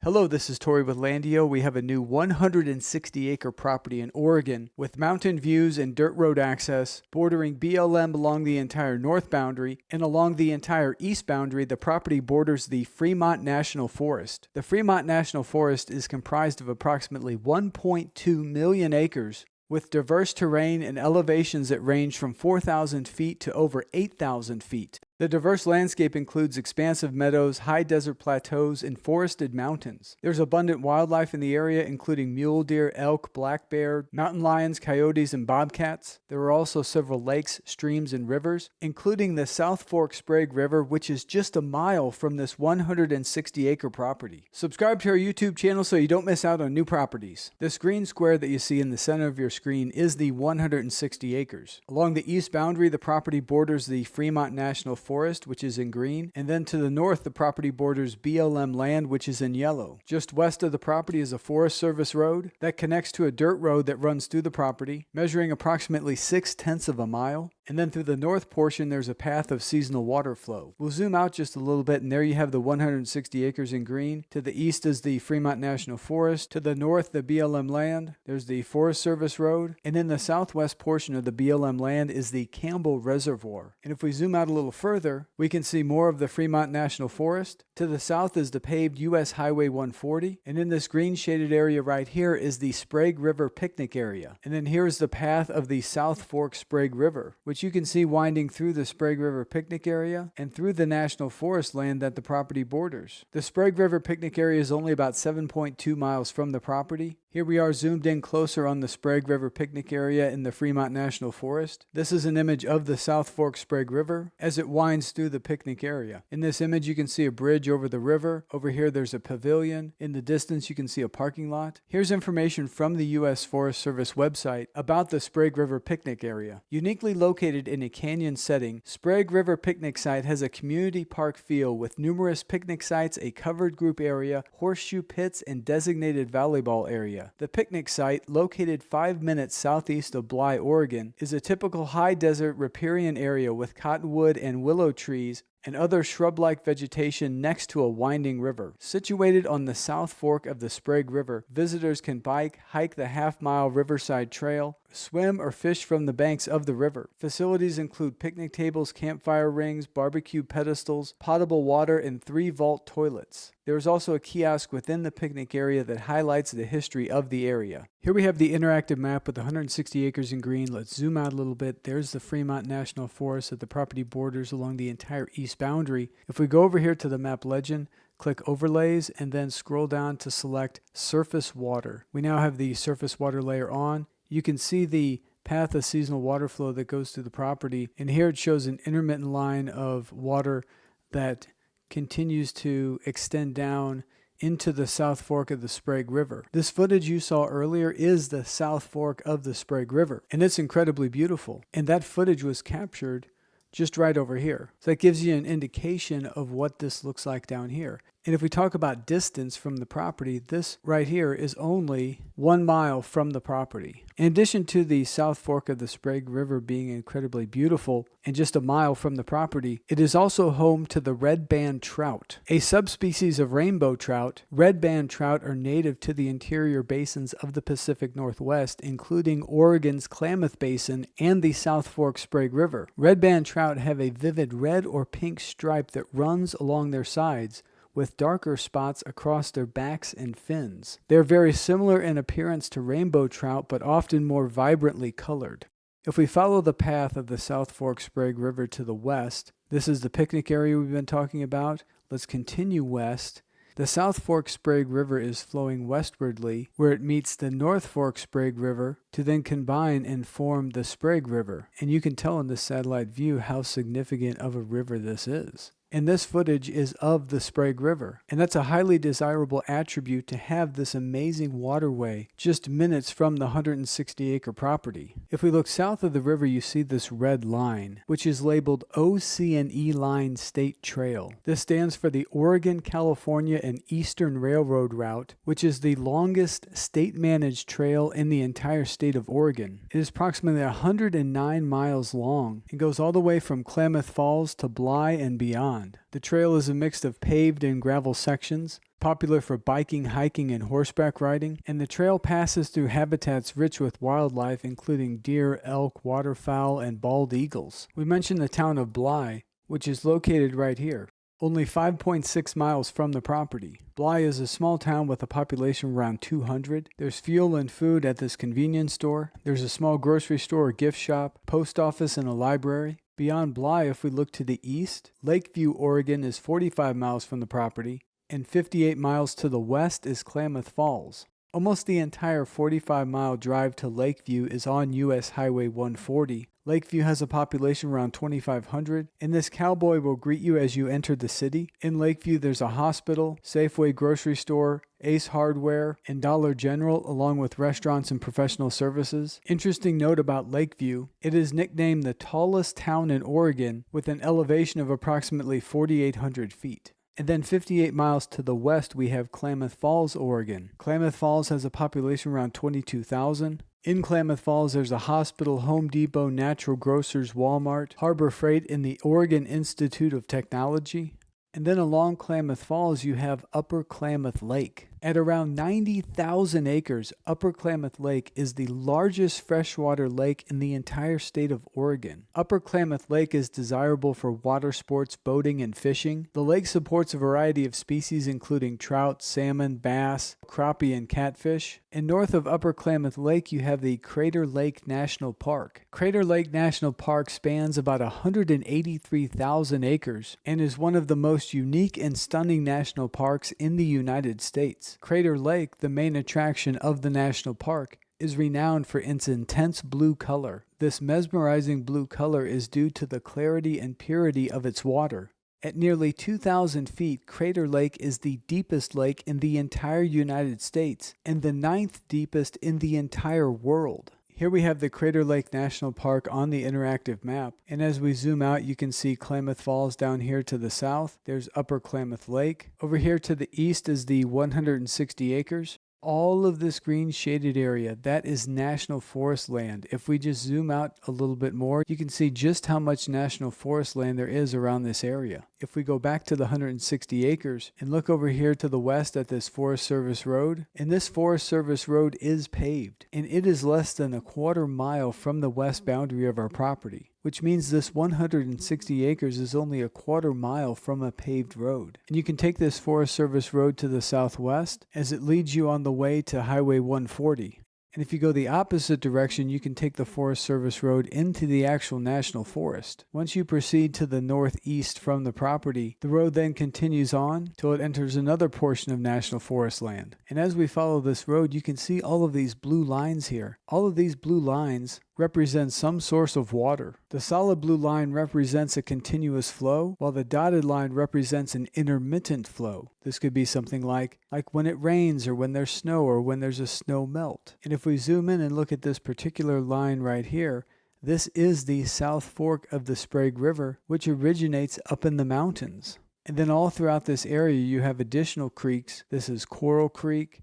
Hello, this is Tori with Landio. We have a new 160-acre property in Oregon with mountain views and dirt road access, bordering BLM along the entire north boundary, and along the entire east boundary, the property borders the Fremont National Forest. The Fremont National Forest is comprised of approximately 1.2 million acres, with diverse terrain and elevations that range from 4,000 feet to over 8,000 feet. The diverse landscape includes expansive meadows, high desert plateaus, and forested mountains. There's abundant wildlife in the area, including mule deer, elk, black bear, mountain lions, coyotes, and bobcats. There are also several lakes, streams, and rivers, including the South Fork Sprague River, which is just a mile from this 160-acre property. Subscribe to our YouTube channel so you don't miss out on new properties. This green square that you see in the center of your screen is the 160 acres. Along the east boundary, the property borders the Fremont National Forest, which is in green, and then to the north, the property borders BLM Land, which is in yellow. Just west of the property is a Forest Service road that connects to a dirt road that runs through the property, measuring approximately 0.6 of a mile. And then through the north portion, there's a path of seasonal water flow. We'll zoom out just a little bit, and there you have the 160 acres in green. To the east is the Fremont National Forest. To the north, the BLM Land. There's the Forest Service Road. And in the southwest portion of the BLM Land is the Campbell Reservoir. And if we zoom out a little further, we can see more of the Fremont National Forest. To the south is the paved U.S. Highway 140. And in this green shaded area right here is the Sprague River picnic area. And then here's the path of the South Fork Sprague River, which you can see winding through the Sprague River picnic area and through the national forest land that the property borders. The Sprague River picnic area is only about 7.2 miles from the property. Here we are zoomed in closer on the Sprague River picnic area in the Fremont National Forest. This is an image of the South Fork Sprague River as it winds through the picnic area. In this image, you can see a bridge over the river. Over here, there's a pavilion. In the distance, you can see a parking lot. Here's information from the U.S. Forest Service website about the Sprague River picnic area. Uniquely located in a canyon setting, Sprague River picnic site has a community park feel with numerous picnic sites, a covered group area, horseshoe pits, and designated volleyball area. The picnic site, located 5 minutes southeast of Bly, Oregon, is a typical high desert riparian area with cottonwood and willow trees and other shrub-like vegetation next to a winding river. Situated on the South Fork of the Sprague River, visitors can bike, hike the half-mile riverside trail, swim or fish from the banks of the river. Facilities include picnic tables, campfire rings, barbecue pedestals, potable water, and 3 vault toilets. There is also a kiosk within the picnic area that highlights the history of the area. Here we have the interactive map with 160 acres in green. Let's zoom out a little bit. There's the Fremont National Forest that the property borders along the entire east boundary. If we go over here to the map legend, click overlays, and then scroll down to select surface water. We now have the surface water layer on. You can see the path of seasonal water flow that goes through the property, and here it shows an intermittent line of water that continues to extend down into the South Fork of the Sprague River. This footage you saw earlier is the South Fork of the Sprague River, and it's incredibly beautiful. And that footage was captured just right over here. So that gives you an indication of what this looks like down here. And if we talk about distance from the property, this right here is only 1 mile from the property. In addition to the South Fork of the Sprague River being incredibly beautiful and just a mile from the property, it is also home to the red band trout. A subspecies of rainbow trout, red band trout are native to the interior basins of the Pacific Northwest, including Oregon's Klamath Basin and the South Fork Sprague River. Red band trout have a vivid red or pink stripe that runs along their sides, with darker spots across their backs and fins. They're very similar in appearance to rainbow trout, but often more vibrantly colored. If we follow the path of the South Fork Sprague River to the west, this is the picnic area we've been talking about. Let's continue west. The South Fork Sprague River is flowing westwardly, where it meets the North Fork Sprague River to then combine and form the Sprague River. And you can tell in this satellite view how significant of a river this is. And this footage is of the Sprague River. And that's a highly desirable attribute to have this amazing waterway just minutes from the 160-acre property. If we look south of the river, you see this red line, which is labeled OC&E Line State Trail. This stands for the Oregon, California, and Eastern Railroad Route, which is the longest state-managed trail in the entire state of Oregon. It is approximately 109 miles long and goes all the way from Klamath Falls to Bly and beyond. The trail is a mix of paved and gravel sections. popular for biking, hiking, and horseback riding, and the trail passes through habitats rich with wildlife including deer, elk, waterfowl, and bald eagles. We mentioned the town of Bly, which is located right here, only 5.6 miles from the property. Bly is a small town with a population of around 200. There's fuel and food at this convenience store. There's a small grocery store or gift shop, post office, and a library. Beyond Bly, if we look to the east, Lakeview, Oregon is 45 miles from the property, and 58 miles to the west is Klamath Falls. Almost the entire 45-mile drive to Lakeview is on U.S. Highway 140. Lakeview has a population around 2,500, and this cowboy will greet you as you enter the city. In Lakeview, there's a hospital, Safeway grocery store, Ace Hardware, and Dollar General, along with restaurants and professional services. Interesting note about Lakeview, it is nicknamed the tallest town in Oregon with an elevation of approximately 4,800 feet. And then 58 miles to the west, we have Klamath Falls, Oregon. Klamath Falls has a population around 22,000. In Klamath Falls, there's a hospital, Home Depot, Natural Grocers, Walmart, Harbor Freight, and the Oregon Institute of Technology. And then along Klamath Falls, you have Upper Klamath Lake. At around 90,000 acres, Upper Klamath Lake is the largest freshwater lake in the entire state of Oregon. Upper Klamath Lake is desirable for water sports, boating, and fishing. The lake supports a variety of species including trout, salmon, bass, crappie, and catfish. And north of Upper Klamath Lake, you have the Crater Lake National Park. Crater Lake National Park spans about 183,000 acres and is one of the most unique and stunning national parks in the United States. Crater Lake, the main attraction of the national park, is renowned for its intense blue color. This mesmerizing blue color is due to the clarity and purity of its water. At nearly 2,000 feet, Crater Lake is the deepest lake in the entire United States and the 9th deepest in the entire world. Here we have the Crater Lake National Park on the interactive map, and as we zoom out you can see Klamath Falls down here to the south. There's Upper Klamath Lake. Over here to the east is the 160 acres. All of this green shaded area, that is national forest land. If we just zoom out a little bit more, you can see just how much national forest land there is around this area. If we go back to the 160 acres and look over here to the west at this Forest Service Road, and this Forest Service Road is paved, and it is less than a quarter mile from the west boundary of our property, which means this 160 acres is only a quarter mile from a paved road. And you can take this Forest Service Road to the southwest as it leads you on the way to Highway 140. And if you go the opposite direction, you can take the Forest Service Road into the actual national forest. Once you proceed to the northeast from the property, the road then continues on till it enters another portion of national forest land. And as we follow this road, you can see all of these blue lines here. All of these blue lines represent some source of water. The solid blue line represents a continuous flow, while the dotted line represents an intermittent flow. This could be something like when it rains or when there's snow or when there's a snow melt. And if we zoom in and look at this particular line right here, this is the South Fork of the Sprague River, which originates up in the mountains. And then all throughout this area you have additional creeks. This is Coral Creek,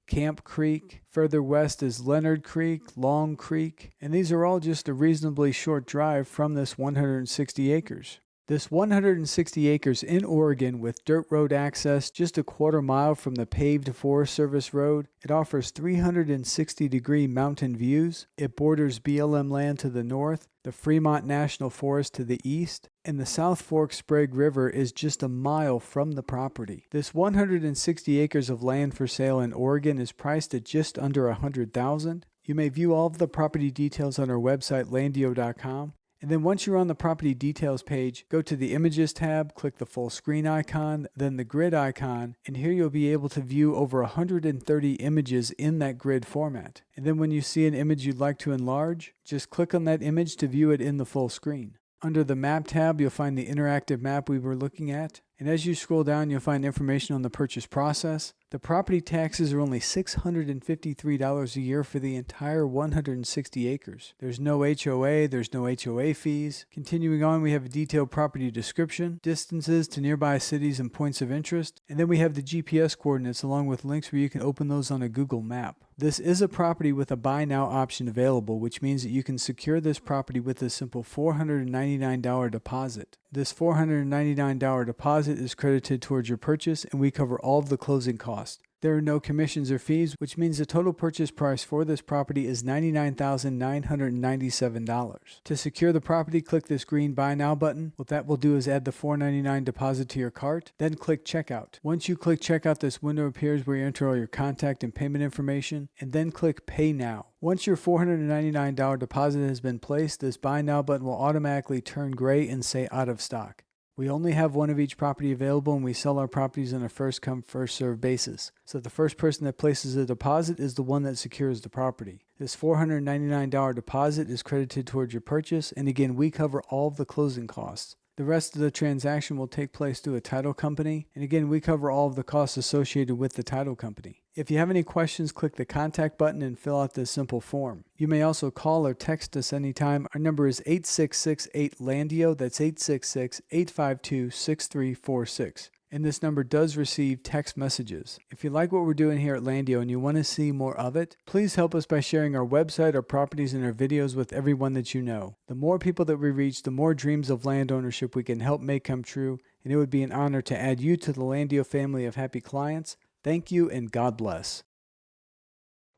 Camp Creek. Further west is Leonard Creek, Long Creek, and these are all just a reasonably short drive from this 160 acres. This 160 acres in Oregon with dirt road access just a quarter mile from the paved Forest Service Road. It offers 360-degree mountain views. It borders BLM Land to the north, the Fremont National Forest to the east, and the South Fork Sprague River is just a mile from the property. This 160 acres of land for sale in Oregon is priced at just under $100,000. You may view all of the property details on our website, landio.com. And then once you're on the property details page, go to the images tab, click the full screen icon, then the grid icon, and here you'll be able to view over 130 images in that grid format. And then when you see an image you'd like to enlarge, just click on that image to view it in the full screen. Under the map tab, you'll find the interactive map we were looking at. And as you scroll down, you'll find information on the purchase process. The property taxes are only $653 a year for the entire 160 acres. There's no HOA, there's no HOA fees. Continuing on, we have a detailed property description, distances to nearby cities and points of interest, and then we have the GPS coordinates along with links where you can open those on a Google map. This is a property with a buy now option available, which means that you can secure this property with a simple $499 deposit. This $499 deposit is credited towards your purchase, and we cover all of the closing costs. There are no commissions or fees, which means the total purchase price for this property is $99,997. To secure the property, click this green Buy Now button. What that will do is add the $499 deposit to your cart, then click Checkout. Once you click Checkout, this window appears where you enter all your contact and payment information, and then click Pay Now. Once your $499 deposit has been placed, this Buy Now button will automatically turn gray and say Out of Stock. We only have one of each property available, and we sell our properties on a first-come, first-served basis. So the first person that places a deposit is the one that secures the property. This $499 deposit is credited towards your purchase, and again, we cover all of the closing costs. The rest of the transaction will take place through a title company, and again, we cover all of the costs associated with the title company. If you have any questions, click the contact button and fill out this simple form. You may also call or text us anytime. Our number is 866-8-LANDIO. That's 866-852-6346. And this number does receive text messages. If you like what we're doing here at Landio and you want to see more of it, please help us by sharing our website, our properties, and our videos with everyone that you know. The more people that we reach, the more dreams of land ownership we can help make come true, and it would be an honor to add you to the Landio family of happy clients. Thank you, and God bless.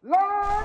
Landio.com